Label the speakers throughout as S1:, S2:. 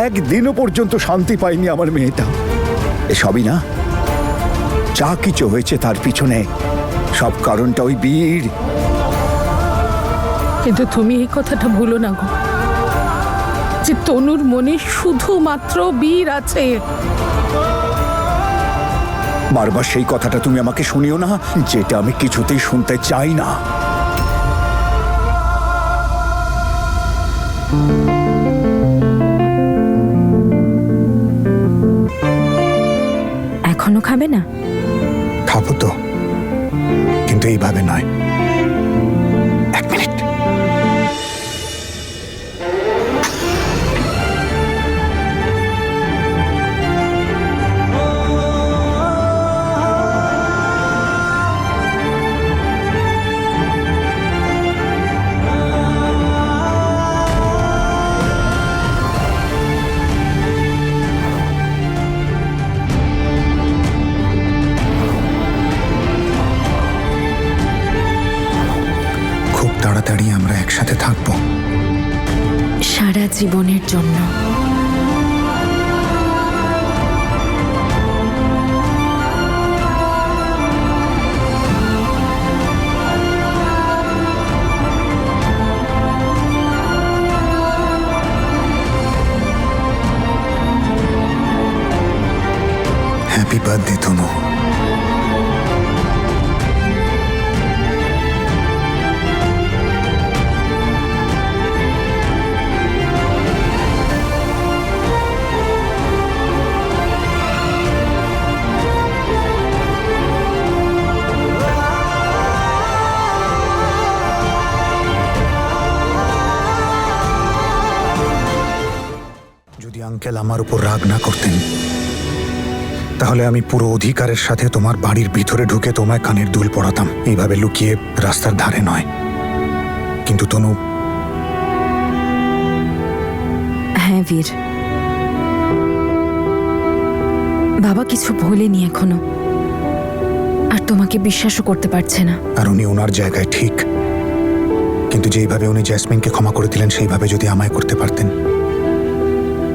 S1: একদিনও পর্যন্ত শান্তি পায়নি আমার মেয়েটা। এসবই না, যা কিছু হয়েছে তার পিছনে সব কারণটা ওই বীর।
S2: কিন্তু তুমি এই কথাটা ভুলো না গো, যে তনুর মনে শুধুমাত্র বীর আছে।
S1: বারবার সেই কথাটা তুমি আমাকে শুনিও না, যেটা আমি কিছুতেই শুনতে চাই না।
S3: এখনো খাবে না?
S1: খাবো তো, কিন্তু এইভাবে নয়। এক মিনিট। তাড়াতাড়ি আমরা একসাথে থাকবো,
S3: সারা জীবনের জন্য।
S1: হ্যাপি বার্থডে তনু। যদি আঙ্কেল আমার উপর রাগ না করতেন, তাহলে আমি পুরো অধিকারের সাথে তোমার বাড়ির ভিতরে ঢুকে তোমায় কানের দুল পরাতাম, এইভাবে লুকিয়ে, রাস্তার ধারে নয়। কিন্তু তনু।
S3: হ্যাঁ বীর, বাবা কিছু ভোলেনি এখনো, আর তোমাকে বিশ্বাসও করতে পারছে না।
S1: আর উনি ওনার জায়গায় ঠিক, কিন্তু যেইভাবে উনি জ্যাসমিনকে ক্ষমা করে দিলেন, সেইভাবে যদি আমায় করতে পারতেন।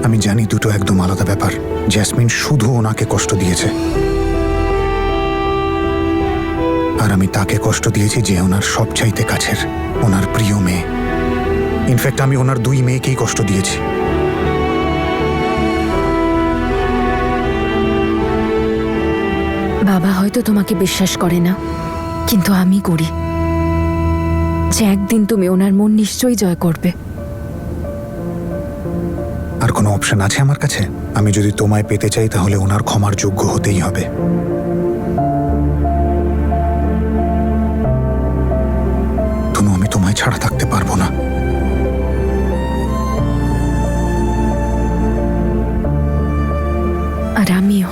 S1: আমি জানি দুটো একদম আলাদা ব্যাপার। জ্যাসমিন শুধু ওনাকে কষ্ট দিয়েছে, আর আমি তাকে কষ্ট দিয়েছি যে ওনার সবচাইতে কাছের, ওনার প্রিয় মেয়ে। ইনফ্যাক্ট আমি ওনার দুই মেয়েকেই কষ্ট দিয়েছি।
S3: বাবা হয়তো তোমাকে বিশ্বাস করে না, কিন্তু আমি করি যে একদিন তুমি ওনার মন নিশ্চয়ই জয় করবে।
S1: আর কোনো অপশন আছে আমার কাছে? আমি যদি তোমায় পেতে চাই, তাহলে ওনার ক্ষমার যোগ্য হতেই হবে। তনু, আমি তোমায় ছাড়া থাকতে পারবো না।
S3: আর আমিও।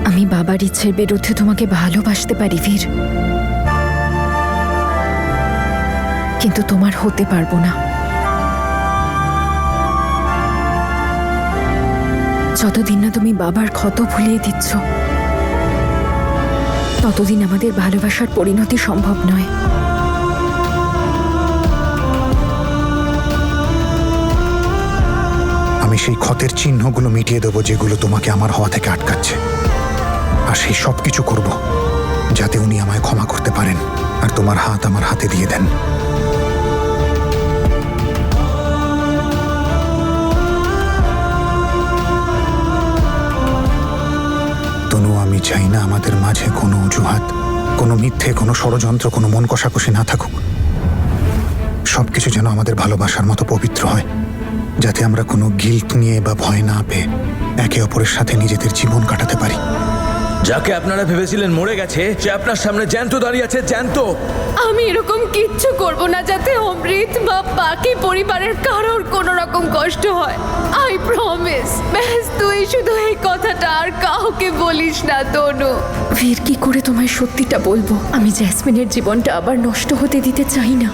S3: আমি বাবার ইচ্ছের বিরুদ্ধে তোমাকে ভালোবাসতে পারি বীর, কিন্তু তোমার হতে পারবো না। যতদিন না তুমি বাবার ক্ষত ভুলিয়ে দিচ্ছ, ততদিন আমাদের ভালোবাসার পরিণতি সম্ভব নয়।
S1: আমি সেই ক্ষতের চিহ্নগুলো মিটিয়ে দেবো, যেগুলো তোমাকে আমার হওয়া থেকে আটকাচ্ছে। আর সেই সব কিছু করব যাতে উনি আমায় ক্ষমা করতে পারেন, আর তোমার হাত আমার হাতে দিয়ে দেন। তনু, আমি চাই না আমাদের মাঝে কোনো অজুহাত, কোনো মিথ্যে, কোনো ষড়যন্ত্র, কোনো মন কষাকষি না থাকুক। সবকিছু যেন আমাদের ভালোবাসার মতো পবিত্র হয়, যাতে আমরা কোনো গিল্ট নিয়ে বা ভয় না পেয়ে একে অপরের সাথে নিজেদের জীবন কাটাতে পারি।
S4: যাকে আপনারা ভেবেছিলেন মরে গেছে, সে আপনার সামনে জ্যান্ত দাঁড়িয়ে আছে, জ্যান্ত।
S2: আমি এরকম কিচ্ছু করব না যাতে অমৃত বা বাকি পরিবারের কারোর কোনো রকম কষ্ট হয়। I promise. ব্যাস তুই শুধু এই কথাটা আর কাউকে বলিস না তনু।
S3: বীর, কি করে তোমায় সত্যিটা বলবো? আমি জ্যাসমিনের জীবনটা আবার নষ্ট হতে দিতে চাই না।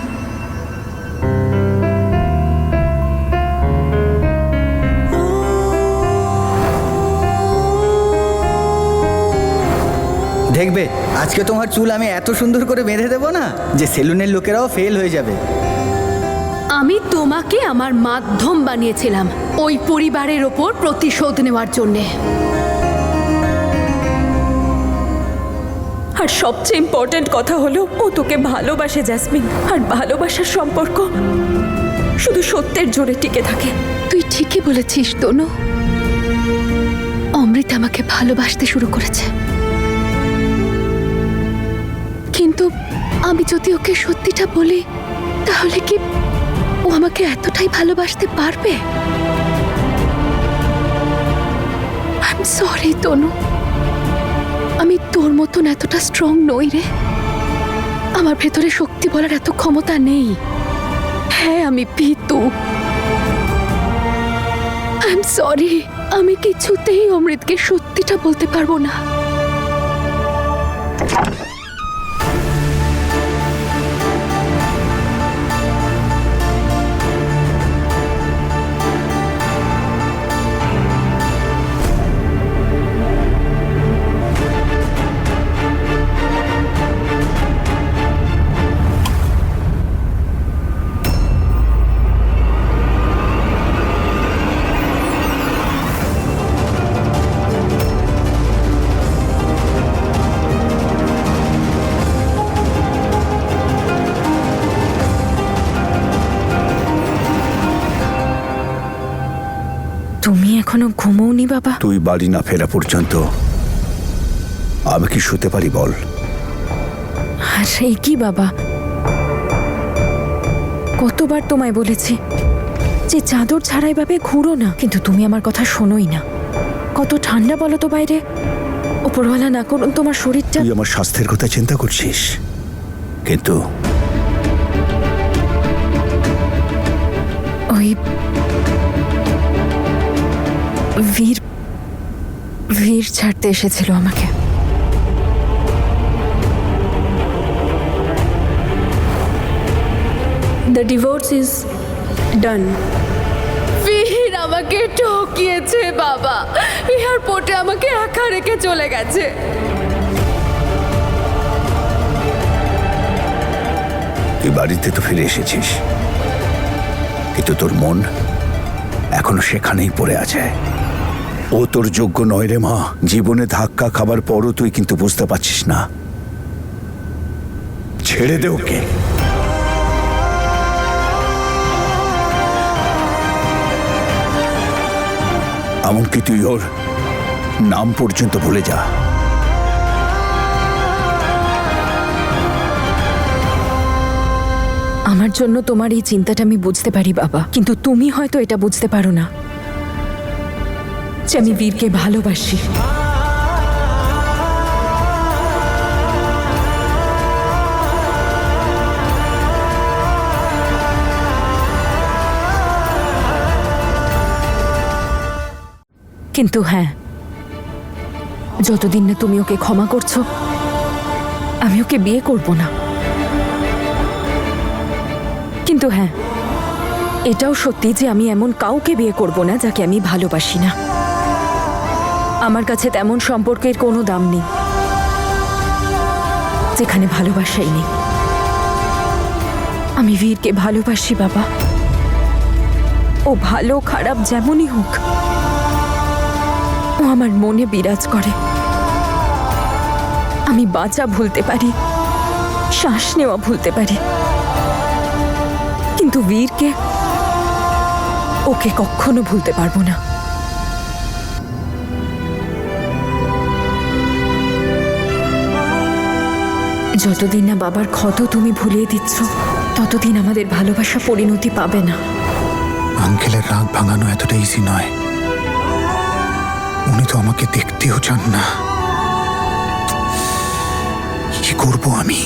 S5: দেখবে, আজকে তোমার চুল আমি এত সুন্দর করে বেঁধে দেবো না যে সেলুনের লোকেরাও ফেল হয়ে যাবে।
S2: আমি তোমাকে আমার মাধ্যম বানিয়েছিলাম ওই পরিবারের ওপর প্রতিশোধ নেওয়ার জন্যে।
S3: আর সবচেয়ে ইম্পর্ট্যান্ট কথা হলো ও তোকে ভালোবাসে জ্যাসমিন, আর ভালোবাসার সম্পর্ক শুধু সত্যের জোরে টিকে থাকে।
S2: তুই ঠিকই বলেছিস তনু, অমৃত আমাকে ভালোবাসতে শুরু করেছে, কিন্তু আমি যদি ওকে সত্যিটা বলি তাহলে কি ও আমাকে এতটাই ভালোবাসতে পারবে? আই এম সরি তনু, আমি তোর মতন এতটা স্ট্রং নই রে। আমার ভেতরে শক্তি বলার এত ক্ষমতা নেই। হ্যাঁ, আমি ভীতু। আই এম সরি, আমি কিছুতেই অমৃতকে সত্যিটা বলতে পারবো না।
S3: তুমি এখনো ঘুমোওনি বাবা?
S5: তুই বাড়ি না ফেরা পর্যন্ত আমি কি শুতে পারি বল?
S3: আর সেই কি বাবা, কতবার তোমায় বলেছি যে চাদর ছাড়াই ভাবে ঘুরো না, কিন্তু তুমি আমার কথা শোনোই না। কত ঠান্ডা বলো তো বাইরে। ওপরওয়ালা না করুন তোমার শরীরটা।
S5: তুই আমার স্বাস্থ্যের কথা চিন্তা করছিস, কিন্তু
S3: ওই বীর ছাড়তে এসেছিল আমাকে।
S2: The divorce is done. বীর আমাকে ঠকিয়েছে বাবা, এয়ারপোর্টে আমাকে একা রেখে চলে গেছে।
S5: তুই বাড়িতে তো ফিরে এসেছিস, কিন্তু তোর মন এখনো সেখানেই পড়ে আছে। ও তোর যোগ্য নয় রে মা। জীবনে ধাক্কা খাবার পরও তুই কিন্তু বুঝতে পারছিস না। ছেড়ে দে ওকে। এমনকি তুই ওর নাম পর্যন্ত ভুলে যা।
S3: আমার জন্য তোমার এই চিন্তাটা আমি বুঝতে পারি বাবা, কিন্তু তুমি হয়তো এটা বুঝতে পারো না যে আমি বীরকে ভালোবাসি। কিন্তু হ্যাঁ, যতদিন না তুমি ওকে ক্ষমা করছো আমি ওকে বিয়ে করব না। কিন্তু হ্যাঁ, এটাও সত্যি যে আমি এমন কাউকে বিয়ে করব না যাকে আমি ভালোবাসি না। আমার কাছে তেমন সম্পর্কের কোনো দাম নেই যেখানে ভালোবাসাই নেই। আমি বীরকে ভালোবাসি বাবা। ও ভালো খারাপ যেমনই হোক, ও আমার মনে বিরাজ করে। আমি বাঁচা ভুলতে পারি, শ্বাস নেওয়া ভুলতে পারি, কিন্তু বীরকে, ওকে কখনো ভুলতে পারবো না। যতদিন না বাবার ক্ষত তুমি ভুলিয়ে দিচ্ছ ততদিন আমাদের ভালোবাসা পরিণতি পাবে না।
S1: আঙ্কেলের রাগ ভাঙানো এতটা ইজি নয়। উনি তো আমাকে দেখতেও চান না। কি করব আমি?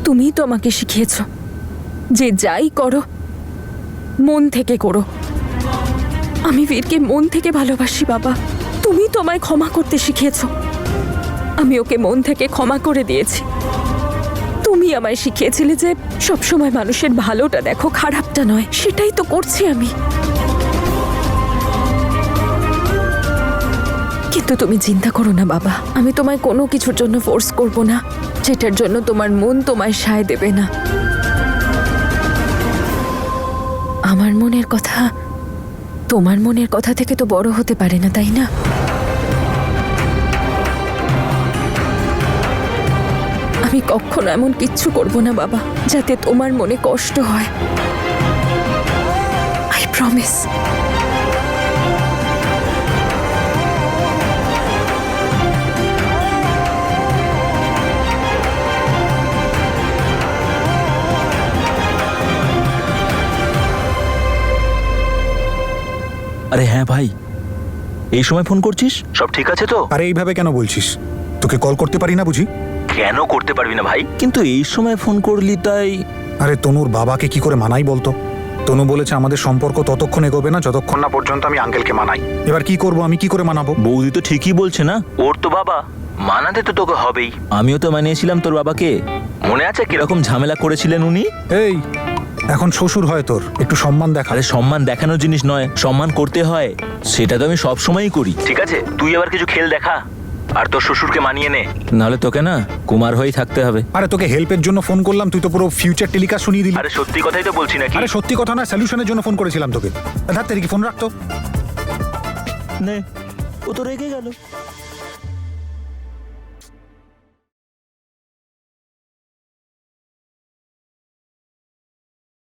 S3: তুমিই তো আমাকে শিখিয়েছ যে যাই করো মন থেকে করো। আমি বীরকে মন থেকে ভালোবাসি বাবা। তুমি তো আমায় ক্ষমা করতে শিখিয়েছ, আমি ওকে মন থেকে ক্ষমা করে দিয়েছি। তুমি আমায় শিখিয়েছিলে যে সবসময় মানুষের ভালোটা দেখো, খারাপটা নয়। সেটাই তো করছি আমি। কিন্তু তুমি চিন্তা করো না বাবা, আমি তোমায় কোনো কিছুর জন্য ফোর্স করব না যেটার জন্য তোমার মন তোমায় সায় দেবে না। আমার মনের কথা তোমার মনের কথা থেকে তো বড় হতে পারে না, তাই না? আমি কখনো এমন কিচ্ছু করব না বাবা যাতে তোমার মনে কষ্ট হয়। I promise.
S4: আরে হ্যাঁ ভাই, এই সময় ফোন করছিস? সব ঠিক আছে তো?
S1: আরে এইভাবে কেন বলছিস? তোকে কল করতে পারি না বুঝি?
S4: কেন করতে পারবি না ভাই? কিন্তু এই সময় ফোন করলি তাই।
S1: আরে তনুর বাবাকে কি করে মানাই বলতো? তনু বলেছে আমাদের সম্পর্ক ততক্ষণ এগোবে না যতক্ষণ না পর্যন্ত আমি আঙ্কেলকে মানাই। এবার কি করব, আমি কি করে মানাবো?
S4: বৌদি তো ঠিকই বলছে না, ওর তো বাবা, মানাতে তো তোকে হবেই। আমিও তো মানিয়েছিলাম তোর বাবাকে, মনে আছে কিরকম ঝামেলা করেছিলেন উনি?
S1: এই এখন শ্বশুর হয় তোর, একটু সম্মান দেখা।
S4: আরে সম্মান দেখানোর জিনিস নয়, সম্মান করতে হয়, সেটা তো আমি সব সময়ই করি। ঠিক আছে, তুই এবার কিছু খেল দেখা আর তোর শ্বশুরকে মানিয়ে নে, নাহলে তোকে না কুমার হয়েই থাকতে হবে।
S1: আরে তোকে হেল্পের জন্য ফোন করলাম, তুই তো পুরো ফিউচার টেলিকাস্ট শুনিয়ে দিলি।
S4: আরে সত্যি কথাই তো বলছি নাকি?
S1: আরে সত্যি কথা না, সলিউশনের জন্য ফোন করেছিলাম তোকে। ধার তেরি কি ফোন রাখতো।
S4: নে, ও তো রেগে গেল।